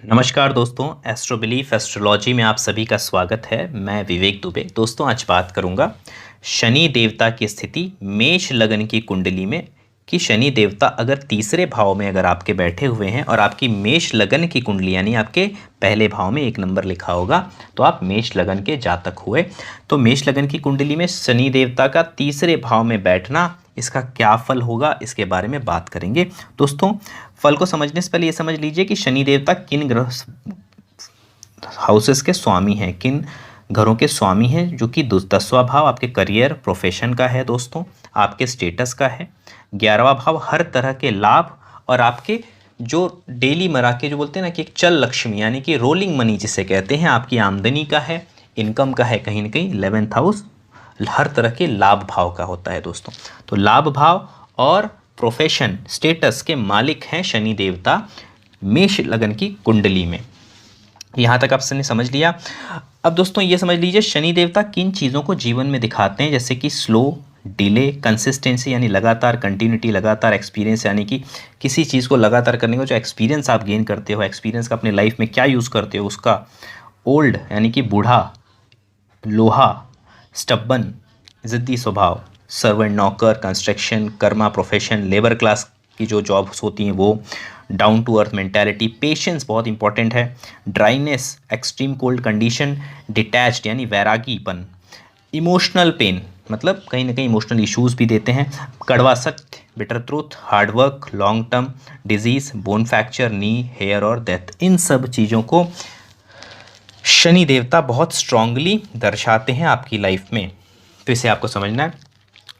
नमस्कार दोस्तों, astro belief astrology में आप सभी का स्वागत है। मैं विवेक दुबे। दोस्तों, आज बात करूंगा शनि देवता की स्थिति मेष लगन की कुंडली में कि शनि देवता अगर तीसरे भाव में अगर आपके बैठे हुए हैं और आपकी मेष लगन की कुंडली यानी आपके पहले भाव में 1 नंबर लिखा होगा तो आप मेष लगन के जातक हुए। तो मेष लगन की कुंडली में शनि देवता का तीसरे भाव में बैठना, इसका क्या फल होगा, इसके बारे में बात करेंगे। दोस्तों, फल को समझने से पहले ये समझ लीजिए कि शनि देवता किन ग्रह हाउसेस के स्वामी हैं, किन घरों के स्वामी हैं, जो कि 10वां भाव आपके करियर प्रोफेशन का है दोस्तों, आपके स्टेटस का है। 11वां भाव हर तरह के लाभ और आपके जो डेली मरा के जो बोलते हैं ना कि एक चल लक्ष्मी यानी कि रोलिंग मनी जिसे कहते हैं, आपकी आमदनी का है, इनकम का है। कहीं ना कहीं 11th हाउस हर तरह के लाभ भाव का होता है दोस्तों। तो लाभ भाव और प्रोफेशन स्टेटस के मालिक हैं शनि देवता मेष लगन की कुंडली में। यहाँ तक आपने समझ लिया। अब दोस्तों ये समझ लीजिए शनि देवता किन चीज़ों को जीवन में दिखाते हैं, जैसे कि स्लो, डिले, कंसिस्टेंसी यानी लगातार, कंटिन्यूटी लगातार, एक्सपीरियंस यानी कि किसी चीज़ को लगातार करने को जो एक्सपीरियंस आप गेन करते हो, एक्सपीरियंस का अपने लाइफ में क्या यूज़ करते हो उसका। ओल्ड यानी कि बूढ़ा, लोहा, स्टब्बन ज़िद्दी स्वभाव, सर्वेंट नौकर, कंस्ट्रक्शन, कर्मा प्रोफेशन, लेबर क्लास की जो जॉब्स होती हैं वो, down to earth mentality, patience बहुत इंपॉर्टेंट है, dryness, extreme cold condition, detached यानी वैरागीपन, इमोशनल पेन मतलब कहीं ना कहीं इमोशनल इश्यूज भी देते हैं, कड़वा सत्य, bitter truth, hard work, long term disease, bone fracture, knee, hair और डेथ। इन सब चीज़ों को शनि देवता बहुत स्ट्रांगली दर्शाते हैं आपकी लाइफ में, तो इसे आपको समझना है।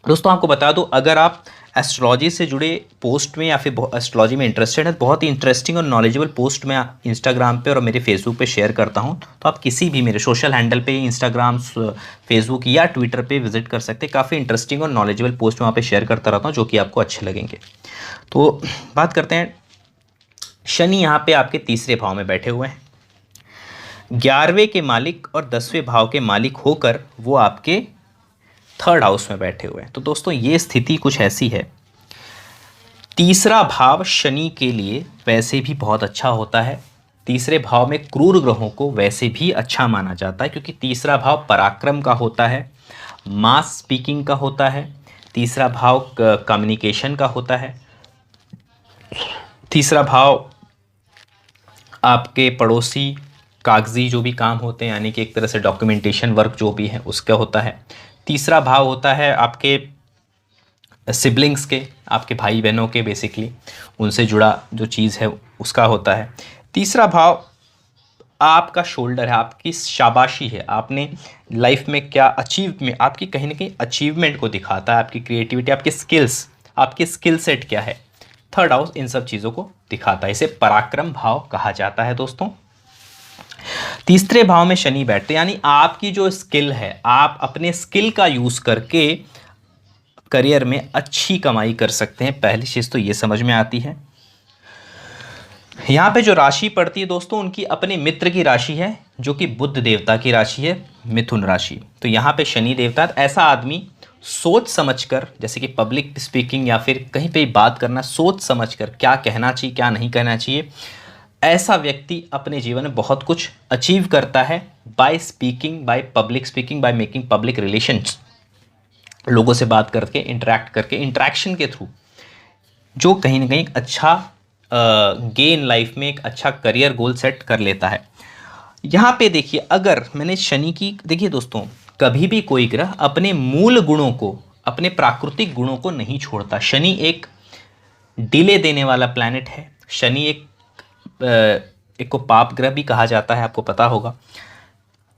दोस्तों, आपको बता दूं, अगर आप एस्ट्रोलॉजी से जुड़े पोस्ट में या फिर एस्ट्रोलॉजी में इंटरेस्टेड है, बहुत ही इंटरेस्टिंग और नॉलेजेबल पोस्ट मैं इंस्टाग्राम पे और मेरे फेसबुक पे शेयर करता हूं, तो आप किसी भी मेरे सोशल हैंडल पे इंस्टाग्राम, फेसबुक या ट्विटर पे विजिट कर सकते हैं। काफ़ी इंटरेस्टिंग और नॉलेजेबल पोस्ट वहाँ पे शेयर करता रहता हूँ जो कि आपको अच्छे लगेंगे। तो बात करते हैं, शनि यहाँ पे आपके तीसरे भाव में बैठे हुए हैं, 11वें के मालिक और 10वें भाव के मालिक होकर वो आपके 3rd हाउस में बैठे हुए हैं। तो दोस्तों ये स्थिति कुछ ऐसी है, तीसरा भाव शनि के लिए वैसे भी बहुत अच्छा होता है। तीसरे भाव में क्रूर ग्रहों को वैसे भी अच्छा माना जाता है क्योंकि तीसरा भाव पराक्रम का होता है, मास स्पीकिंग का होता है, तीसरा भाव कम्युनिकेशन का होता है, तीसरा भाव आपके पड़ोसी कागजी जो भी काम होते हैं यानी कि एक तरह से डॉक्यूमेंटेशन वर्क जो भी है उसका होता है। तीसरा भाव होता है आपके सिबलिंग्स के, आपके भाई बहनों के, बेसिकली उनसे जुड़ा जो चीज़ है उसका होता है। तीसरा भाव आपका शोल्डर है, आपकी शाबाशी है, आपने लाइफ में क्या अचीव में आपकी कहीं ना कहीं अचीवमेंट को दिखाता है, आपकी क्रिएटिविटी, आपके स्किल्स, आपके स्किल सेट क्या है। 3rd हाउस इन सब चीज़ों को दिखाता है, इसे पराक्रम भाव कहा जाता है दोस्तों। तीसरे भाव में शनि बैठते यानी आपकी जो स्किल है, आप अपने स्किल का यूज करके करियर में अच्छी कमाई कर सकते हैं। पहली चीज तो ये समझ में आती है। यहाँ पे जो राशि पड़ती है दोस्तों उनकी अपने मित्र की राशि है जो कि बुध देवता की राशि है, मिथुन राशि। तो यहाँ पे शनि देवता, ऐसा आदमी सोच समझकर, जैसे कि पब्लिक स्पीकिंग या फिर कहीं पे बात करना, सोच समझकर क्या कहना चाहिए क्या नहीं कहना चाहिए, ऐसा व्यक्ति अपने जीवन में बहुत कुछ अचीव करता है by speaking, by public speaking, by making public relations, लोगों से बात करके, इंटरेक्ट करके, इंटरेक्शन के थ्रू जो कहीं ना कहीं एक अच्छा गेन लाइफ में एक अच्छा करियर गोल सेट कर लेता है। यहाँ पे देखिए, अगर मैंने शनि की, देखिए दोस्तों, कभी भी कोई ग्रह अपने मूल गुणों को, अपने प्राकृतिक गुणों को नहीं छोड़ता। शनि एक डिले देने वाला प्लैनेट है। शनि एक को पाप ग्रह भी कहा जाता है, आपको पता होगा।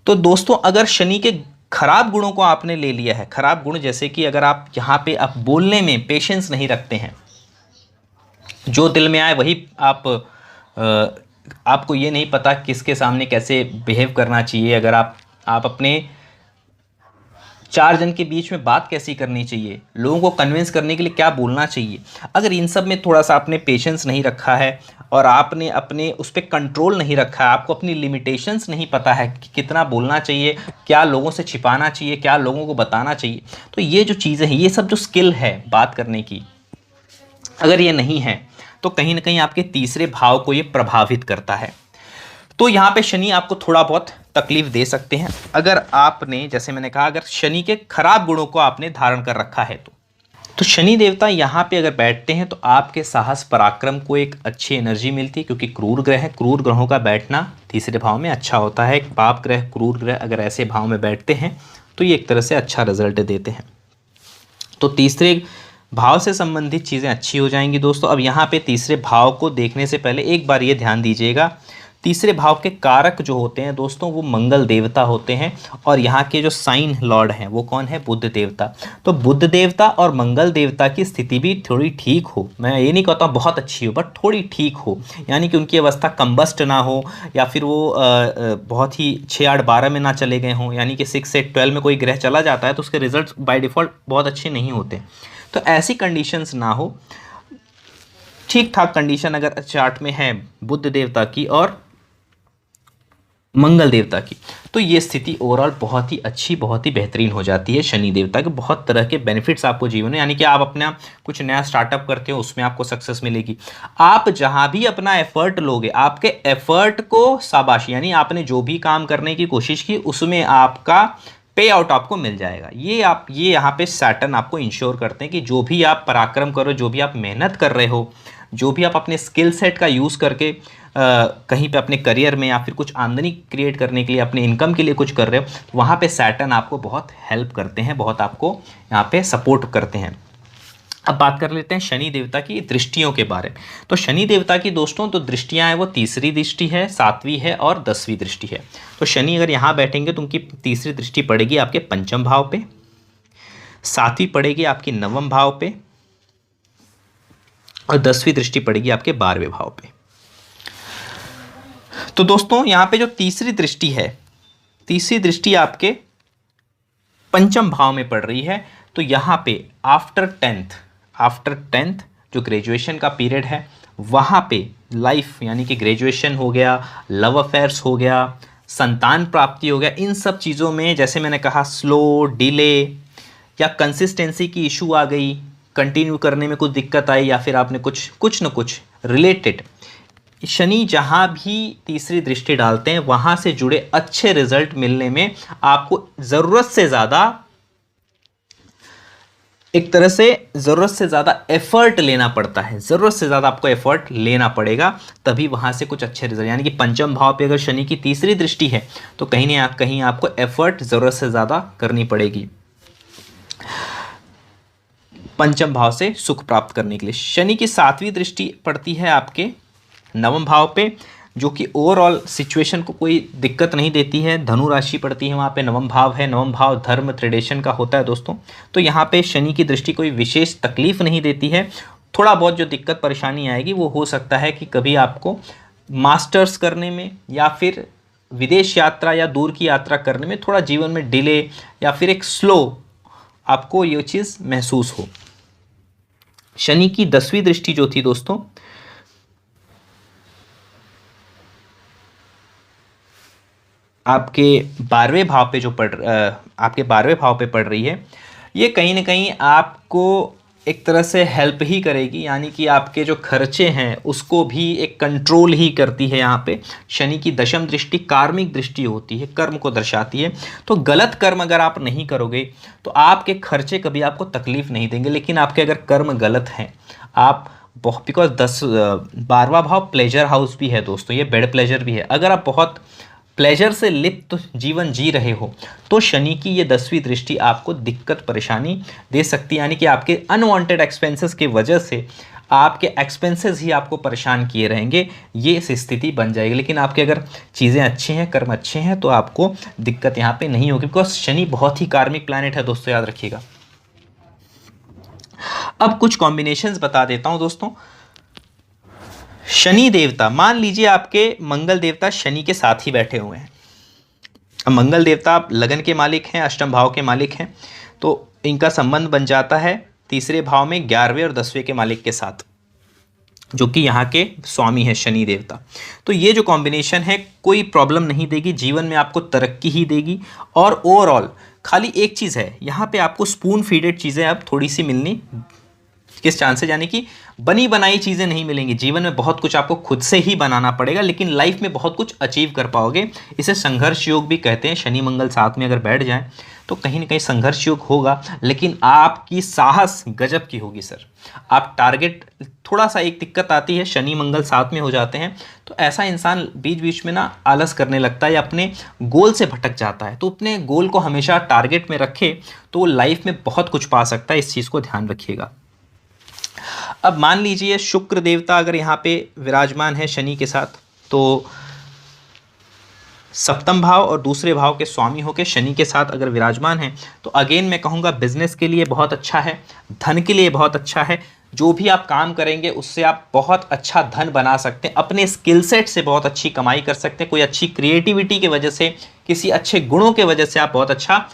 तो दोस्तों, अगर शनि के खराब गुणों को आपने ले लिया है, खराब गुण जैसे कि अगर आप यहाँ पे आप बोलने में पेशेंस नहीं रखते हैं, जो दिल में आए वही आपको ये नहीं पता किसके सामने कैसे बिहेव करना चाहिए, अगर आप अपने 4 जन के बीच में बात कैसी करनी चाहिए, लोगों को कन्विंस करने के लिए क्या बोलना चाहिए, अगर इन सब में थोड़ा सा आपने पेशेंस नहीं रखा है और आपने अपने उस पर कंट्रोल नहीं रखा है, आपको अपनी लिमिटेशंस नहीं पता है कि कितना बोलना चाहिए, क्या लोगों से छिपाना चाहिए, क्या लोगों को बताना चाहिए, तो ये जो चीज़ें हैं, ये सब जो स्किल है बात करने की, अगर ये नहीं है तो कहीं ना कहीं आपके तीसरे भाव को ये प्रभावित करता है। तो यहाँ पे शनि आपको थोड़ा बहुत तकलीफ दे सकते हैं अगर आपने, जैसे मैंने कहा, अगर शनि के खराब गुणों को आपने धारण कर रखा है तो शनि देवता यहाँ पे अगर बैठते हैं तो आपके साहस पराक्रम को एक अच्छी एनर्जी मिलती है, क्योंकि क्रूर ग्रह है, क्रूर ग्रहों का बैठना तीसरे भाव में अच्छा होता है। पाप ग्रह, क्रूर ग्रह अगर ऐसे भाव में बैठते हैं तो ये एक तरह से अच्छा रिजल्ट देते हैं। तो तीसरे भाव से संबंधित चीज़ें अच्छी हो जाएंगी दोस्तों। अब यहाँ पे तीसरे भाव को देखने से पहले एक बार ये ध्यान दीजिएगा, तीसरे भाव के कारक जो होते हैं दोस्तों वो मंगल देवता होते हैं, और यहाँ के जो साइन लॉर्ड हैं वो कौन है? बुध देवता। तो बुध देवता और मंगल देवता की स्थिति भी थोड़ी ठीक हो, मैं ये नहीं कहता बहुत अच्छी हो, बट थोड़ी ठीक हो, यानी कि उनकी अवस्था कंबस्ट ना हो, या फिर वो बहुत ही 6, 8, 12 में ना चले गए हों, यानी कि 6 से 12 में कोई ग्रह चला जाता है तो उसके रिजल्ट बाय डिफ़ॉल्ट बहुत अच्छे नहीं होते। तो ऐसी कंडीशंस ना हो, ठीक ठाक कंडीशन अगर चार्ट में है बुध देवता की और मंगल देवता की, तो ये स्थिति ओवरऑल बहुत ही अच्छी, बहुत ही बेहतरीन हो जाती है। शनि देवता के बहुत तरह के बेनिफिट्स आपको जीवन में, यानी कि आप अपना कुछ नया स्टार्टअप करते हो उसमें आपको सक्सेस मिलेगी। आप जहां भी अपना एफर्ट लोगे, आपके एफर्ट को शाबाशी, यानी आपने जो भी काम करने की कोशिश की उसमें आपका पे आउट आपको मिल जाएगा। ये यहाँ पे सैटर्न आपको इंश्योर करते हैं कि जो भी आप पराक्रम करो, जो भी आप मेहनत कर रहे हो, जो भी आप अपने स्किल सेट का यूज़ करके कहीं पे अपने करियर में या फिर कुछ आमदनी क्रिएट करने के लिए, अपने इनकम के लिए कुछ कर रहे हो, वहाँ पे सैटर्न आपको बहुत हेल्प करते हैं, बहुत आपको यहाँ पे सपोर्ट करते हैं। अब बात कर लेते हैं शनि देवता की दृष्टियों के बारे में। तो शनि देवता की दोस्तों तो दृष्टियां हैं वो तीसरी दृष्टि है, 7वीं है और 10वीं दृष्टि है। तो शनि अगर यहाँ बैठेंगे तो उनकी तीसरी दृष्टि पड़ेगी आपके पंचम भाव पे, 7वीं पड़ेगी आपकी 9वें भाव पे, और 10वीं दृष्टि पड़ेगी आपके 12वें भाव पे। तो दोस्तों यहाँ पे जो तीसरी दृष्टि है, तीसरी दृष्टि आपके पंचम भाव में पड़ रही है। तो यहाँ पे आफ्टर टेंथ जो ग्रेजुएशन का पीरियड है, वहाँ पे लाइफ यानी कि ग्रेजुएशन हो गया, लव अफेयर्स हो गया, संतान प्राप्ति हो गया, इन सब चीज़ों में जैसे मैंने कहा स्लो, डिले या कंसिस्टेंसी की इशू आ गई, कंटिन्यू करने में कुछ दिक्कत आई, या फिर आपने कुछ न कुछ रिलेटेड, शनि जहाँ भी तीसरी दृष्टि डालते हैं वहाँ से जुड़े अच्छे रिजल्ट मिलने में आपको ज़रूरत से ज़्यादा, एक तरह से ज़रूरत से ज़्यादा एफर्ट लेना पड़ता है, ज़रूरत से ज़्यादा आपको एफर्ट लेना पड़ेगा, तभी वहाँ से कुछ अच्छे रिजल्ट, यानी कि पंचम भाव पे अगर शनि की तीसरी दृष्टि है तो कहीं ना कहीं आपको एफर्ट ज़रूरत से ज़्यादा करनी पड़ेगी पंचम भाव से सुख प्राप्त करने के लिए। शनि की 7वीं दृष्टि पड़ती है आपके 9वें भाव पे, जो कि ओवरऑल सिचुएशन को कोई दिक्कत नहीं देती है। धनु राशि पड़ती है वहाँ पे, 9वां भाव है, 9वां भाव धर्म ट्रेडिशन का होता है दोस्तों। तो यहाँ पे शनि की दृष्टि कोई विशेष तकलीफ नहीं देती है। थोड़ा बहुत जो दिक्कत परेशानी आएगी वो हो सकता है कि कभी आपको मास्टर्स करने में या फिर विदेश यात्रा या दूर की यात्रा करने में थोड़ा जीवन में डिले या फिर एक स्लो आपको ये चीज़ महसूस हो। शनि की 10वीं दृष्टि जो थी दोस्तों आपके 12वें भाव पे आपके 12वें भाव पे पड़ रही है, ये कहीं ना कहीं आपको एक तरह से हेल्प ही करेगी, यानी कि आपके जो खर्चे हैं उसको भी एक कंट्रोल ही करती है। यहाँ पे शनि की 10वीं दृष्टि कार्मिक दृष्टि होती है, कर्म को दर्शाती है। तो गलत कर्म अगर आप नहीं करोगे तो आपके खर्चे कभी आपको तकलीफ नहीं देंगे, लेकिन आपके अगर कर्म गलत हैं, आप बिकॉज 12वां भाव प्लेजर हाउस भी है दोस्तों, ये बेड प्लेजर भी है। अगर आप बहुत प्लेजर से लिप्त जीवन जी रहे हो तो शनि की ये 10वीं दृष्टि आपको दिक्कत परेशानी दे सकती है, यानी कि आपके अनवांटेड एक्सपेंसेस की वजह से आपके एक्सपेंसेस ही आपको परेशान किए रहेंगे, ये स्थिति बन जाएगी। लेकिन आपके अगर चीज़ें अच्छी हैं, कर्म अच्छे हैं, तो आपको दिक्कत यहाँ पे नहीं होगी, बिकॉज शनि बहुत ही कार्मिक प्लैनेट है दोस्तों, याद रखिएगा। अब कुछ कॉम्बिनेशंस बता देता हूँ दोस्तों। शनि देवता, मान लीजिए आपके मंगल देवता शनि के साथ ही बैठे हुए हैं। अब मंगल देवता आप लगन के मालिक हैं, अष्टम भाव के मालिक हैं, तो इनका संबंध बन जाता है तीसरे भाव में 11वें और 10वें के मालिक के साथ, जो कि यहाँ के स्वामी है शनि देवता। तो ये जो कॉम्बिनेशन है कोई प्रॉब्लम नहीं देगी, जीवन में आपको तरक्की ही देगी। और ओवरऑल खाली एक चीज़ है, यहाँ पे आपको स्पून फीडेड चीज़ें अब थोड़ी सी मिलनी किस चांसेस, यानी कि बनी बनाई चीज़ें नहीं मिलेंगी जीवन में, बहुत कुछ आपको खुद से ही बनाना पड़ेगा, लेकिन लाइफ में बहुत कुछ अचीव कर पाओगे। इसे संघर्ष योग भी कहते हैं। शनि मंगल साथ में अगर बैठ जाएं तो कहीं ना कहीं संघर्ष योग होगा, लेकिन आपकी साहस गजब की होगी सर। आप टारगेट, थोड़ा सा एक दिक्कत आती है, शनि मंगल साथ में हो जाते हैं तो ऐसा इंसान बीच बीच में ना आलस करने लगता है या अपने गोल से भटक जाता है। तो अपने गोल को हमेशा टारगेट में रखे तो वो लाइफ में बहुत कुछ पा सकता है, इस चीज़ को ध्यान रखिएगा। अब मान लीजिए शुक्र देवता अगर यहाँ पे विराजमान है शनि के साथ, तो सप्तम भाव और दूसरे भाव के स्वामी होकर शनि के साथ अगर विराजमान है तो अगेन मैं कहूँगा बिजनेस के लिए बहुत अच्छा है, धन के लिए बहुत अच्छा है। जो भी आप काम करेंगे उससे आप बहुत अच्छा धन बना सकते हैं, अपने स्किल सेट से बहुत अच्छी कमाई कर सकते हैं, कोई अच्छी क्रिएटिविटी की वजह से, किसी अच्छे गुणों के वजह से आप बहुत अच्छा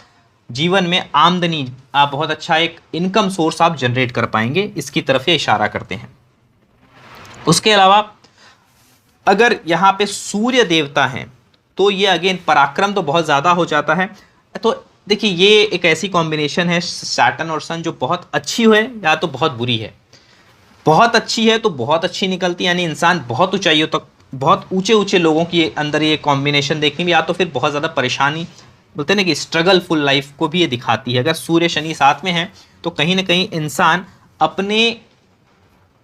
जीवन में आमदनी, आप बहुत अच्छा एक इनकम सोर्स आप जनरेट कर पाएंगे, इसकी तरफ ये इशारा करते हैं। उसके अलावा अगर यहाँ पे सूर्य देवता हैं तो ये अगेन पराक्रम तो बहुत ज़्यादा हो जाता है। तो देखिए ये एक ऐसी कॉम्बिनेशन है सैटर्न और सन जो बहुत अच्छी है या तो बहुत बुरी है। बहुत अच्छी है तो बहुत अच्छी निकलती है, यानी इंसान बहुत ऊंचाइयों तक, बहुत ऊंचे ऊंचे लोगों की अंदर ये कॉम्बिनेशन देखने में, या तो फिर बहुत ज़्यादा परेशानी, बोलते हैं ना कि स्ट्रगलफुल लाइफ को भी ये दिखाती है। अगर सूर्य शनि साथ में है तो कहीं ना कहीं इंसान अपने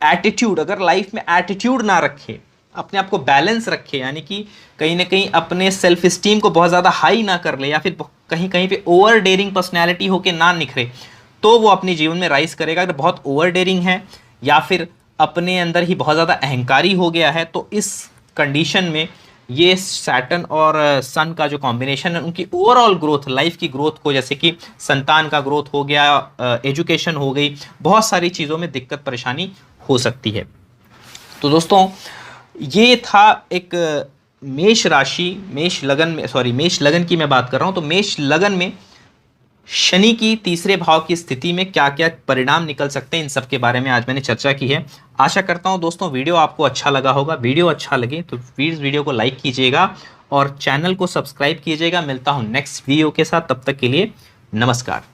एटीट्यूड, अगर लाइफ में एटीट्यूड ना रखे, अपने आप को बैलेंस रखे, यानी कि कहीं ना कहीं अपने सेल्फ स्टीम को बहुत ज़्यादा हाई ना कर ले, या फिर कहीं कहीं पे ओवर डेयरिंग पर्सनैलिटी होके ना निखरे, तो वो अपने जीवन में राइज करेगा। अगर बहुत ओवर डेयरिंग है या फिर अपने अंदर ही बहुत ज़्यादा अहंकारी हो गया है तो इस कंडीशन में ये सैटर्न और सन का जो कॉम्बिनेशन है उनकी ओवरऑल ग्रोथ, लाइफ की ग्रोथ को, जैसे कि संतान का ग्रोथ हो गया, एजुकेशन हो गई, बहुत सारी चीज़ों में दिक्कत परेशानी हो सकती है। तो दोस्तों ये था एक मेष राशि, मेष लगन में, सॉरी मेष लगन की मैं बात कर रहा हूँ। तो मेष लगन में शनि की तीसरे भाव की स्थिति में क्या क्या परिणाम निकल सकते हैं, इन सब के बारे में आज मैंने चर्चा की है। आशा करता हूं दोस्तों वीडियो आपको अच्छा लगा होगा। वीडियो अच्छा लगे तो प्लीज़ वीडियो को लाइक कीजिएगा और चैनल को सब्सक्राइब कीजिएगा। मिलता हूं नेक्स्ट वीडियो के साथ, तब तक के लिए नमस्कार।